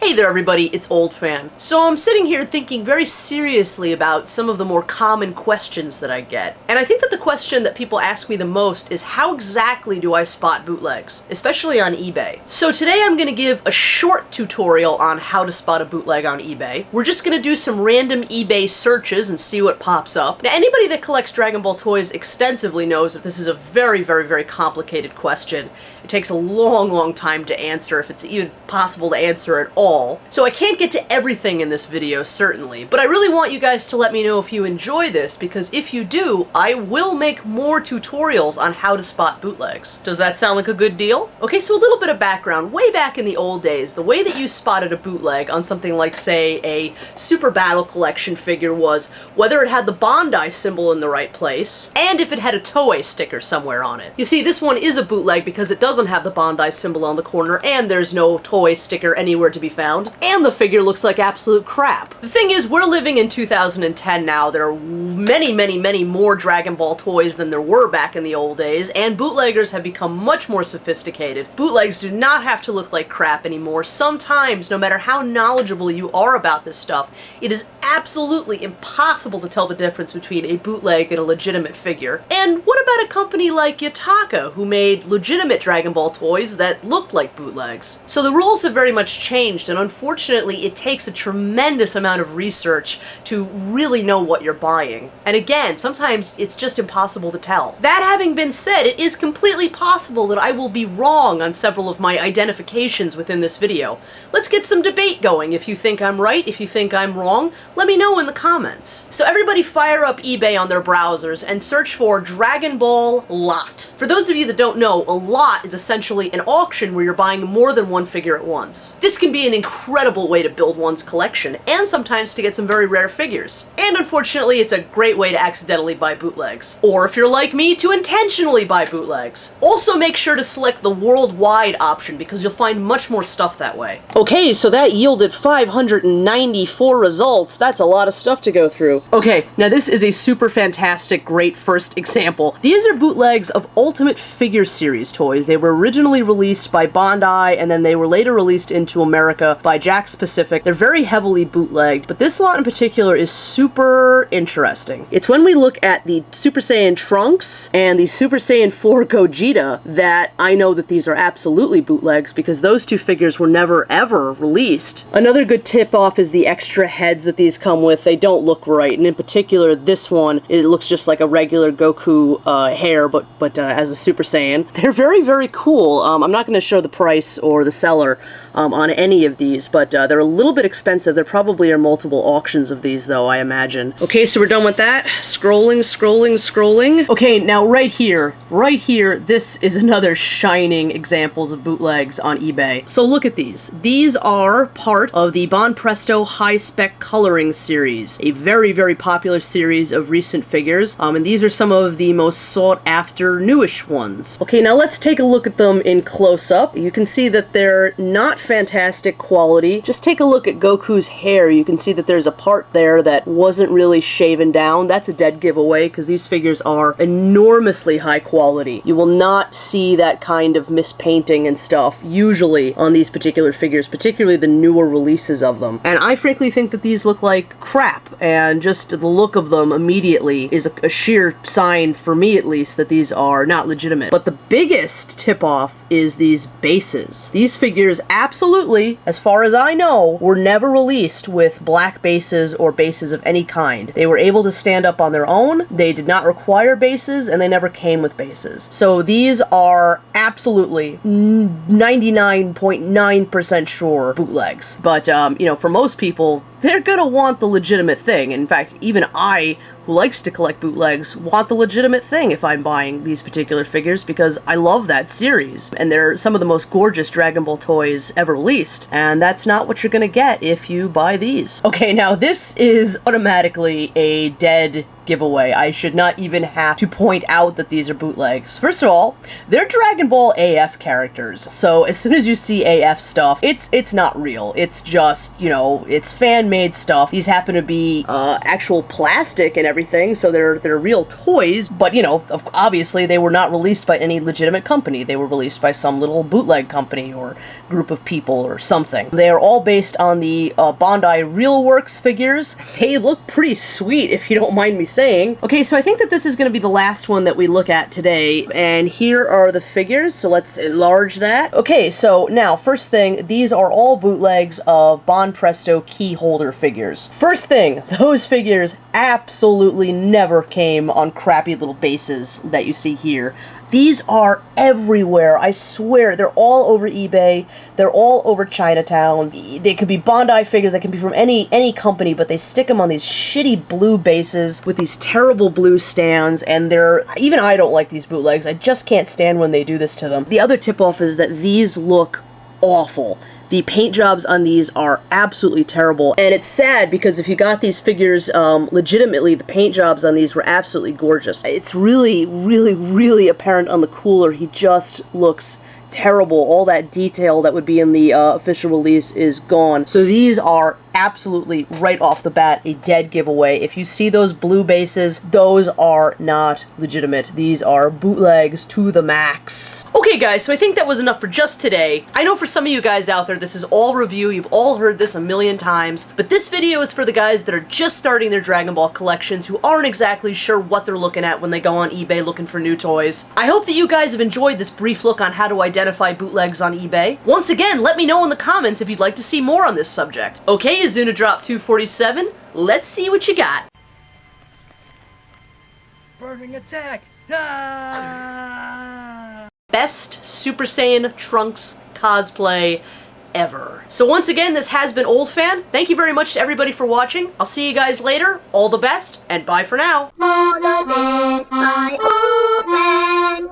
Hey there everybody, it's Old Fan. So I'm sitting here thinking very seriously about some of the more common questions that I get. And I think that the question that people ask me the most is how exactly do I spot bootlegs, especially on eBay. So today I'm going to give a short tutorial on how to spot a bootleg on eBay. We're just going to do some random eBay searches and see what pops up. Now anybody that collects Dragonball Toys extensively knows that this is a very, very, very complicated question. It takes a long time to answer, if it's even possible to answer at all. So I can't get to everything in this video, certainly, but I really want you guys to let me know if you enjoy this, because if you do, I will make more tutorials on how to spot bootlegs. Does that sound like a good deal? Okay, so a little bit of background. Way back in the old days, the way that you spotted a bootleg on something like, say, a Super Battle Collection figure was whether it had the Bondi symbol in the right place, and if it had a Toei sticker somewhere on it. You see, this one is a bootleg because it doesn't have the Bondi symbol on the corner, and there's no Toei sticker anywhere to be found, and the figure looks like absolute crap. The thing is, we're living in 2010 now. There are many more Dragonball toys than there were back in the old days, and bootleggers have become much more sophisticated. Bootlegs do not have to look like crap anymore. Sometimes, no matter how knowledgeable you are about this stuff, it is absolutely impossible to tell the difference between a bootleg and a legitimate figure. And what about a company like Yataka, who made legitimate Dragonball toys that looked like bootlegs? So the rules have very much changed, and unfortunately it takes a tremendous amount of research to really know what you're buying. And again, sometimes it's just impossible to tell. That having been said, it is completely possible that I will be wrong on several of my identifications within this video. Let's get some debate going. If you think I'm right, if you think I'm wrong, let me know in the comments. So everybody fire up eBay on their browsers and search for Dragonball Lot. For those of you that don't know, a lot is essentially an auction where you're buying more than one figure at once. This can be an incredible way to build one's collection, and sometimes to get some very rare figures. And unfortunately, it's a great way to accidentally buy bootlegs. Or if you're like me, to intentionally buy bootlegs. Also make sure to select the worldwide option, because you'll find much more stuff that way. Okay, so that yielded 594 results. That's a lot of stuff to go through. Okay, now this is a super fantastic, great first example. These are bootlegs of Ultimate Figure Series toys. They were originally released by Bondi, and then they were later released into America by Jakks Pacific. They're very heavily bootlegged, but this lot in particular is super interesting. It's when we look at the Super Saiyan Trunks and the Super Saiyan 4 Gogeta that I know that these are absolutely bootlegs, because those two figures were never ever released. Another good tip-off is the extra heads that these come with. They don't look right, and in particular this one, it looks just like a regular Goku hair, but as a Super Saiyan. They're very cool. I'm not going to show the price or the seller on any of these, but they're a little bit expensive. There probably are multiple auctions of these, though, I imagine. Okay, so we're done with that. Scrolling. Okay, now right here, this is another shining examples of bootlegs on eBay. So look at these. These are part of the Bon Presto High Spec Coloring series, a very popular series of recent figures, and these are some of the most sought after newish ones. Okay, now let's take a look at them in close-up. You can see that they're not fantastic quality. Just take a look at Goku's hair. You can see that there's a part there that wasn't really shaven down. That's a dead giveaway, because these figures are enormously high quality. You will not see that kind of mispainting and stuff usually on these particular figures, particularly the newer releases of them. And I frankly think that these look like crap, and just the look of them immediately is a sheer sign, for me at least, that these are not legitimate. But the biggest tip-off is these bases. These figures absolutely, as far as I know, were never released with black bases or bases of any kind. They were able to stand up on their own, they did not require bases, and they never came with bases. So these are absolutely 99.9% sure bootlegs. But, you know, for most people, they're gonna want the legitimate thing. In fact, even I, who likes to collect bootlegs, want the legitimate thing if I'm buying these particular figures, because I love that series. And they're some of the most gorgeous Dragonball toys ever released. And that's not what you're gonna get if you buy these. Okay, now this is automatically a dead giveaway. I should not even have to point out that these are bootlegs. First of all, they're Dragon Ball AF characters, so as soon as you see AF stuff, it's not real. It's just, you know, it's fan-made stuff. These happen to be actual plastic and everything, so they're real toys, but, you know, obviously they were not released by any legitimate company. They were released by some little bootleg company or group of people or something. They are all based on the Bondi Realworks figures. They look pretty sweet, if you don't mind me saying. Okay, so I think that this is going to be the last one that we look at today, and here are the figures, so let's enlarge that. Okay, so now, first thing, these are all bootlegs of Bon Presto key holder figures. First thing, those figures absolutely never came on crappy little bases that you see here. These are everywhere, I swear. They're all over eBay. They're all over Chinatown. They could be Bondi figures, they can be from any company, but they stick them on these shitty blue bases with these terrible blue stands, and even I don't like these bootlegs. I just can't stand when they do this to them. The other tip-off is that these look awful. The paint jobs on these are absolutely terrible, and it's sad because if you got these figures legitimately, the paint jobs on these were absolutely gorgeous. It's really, really, really apparent on the cooler. He just looks terrible. All that detail that would be in the official release is gone. So these are absolutely, right off the bat, a dead giveaway. If you see those blue bases, those are not legitimate. These are bootlegs to the max. Okay guys, so I think that was enough for just today. I know for some of you guys out there, this is all review. You've all heard this a million times, but this video is for the guys that are just starting their Dragon Ball collections, who aren't exactly sure what they're looking at when they go on eBay looking for new toys. I hope that you guys have enjoyed this brief look on how to identify bootlegs on eBay. Once again, let me know in the comments if you'd like to see more on this subject. Okay, Azuna Drop 247, let's see what you got. Burning attack! Ah! Best Super Saiyan Trunks cosplay ever. So once again, this has been Old Fan. Thank you very much to everybody for watching. I'll see you guys later. All the best, and bye for now. Bootlegs by Old Man.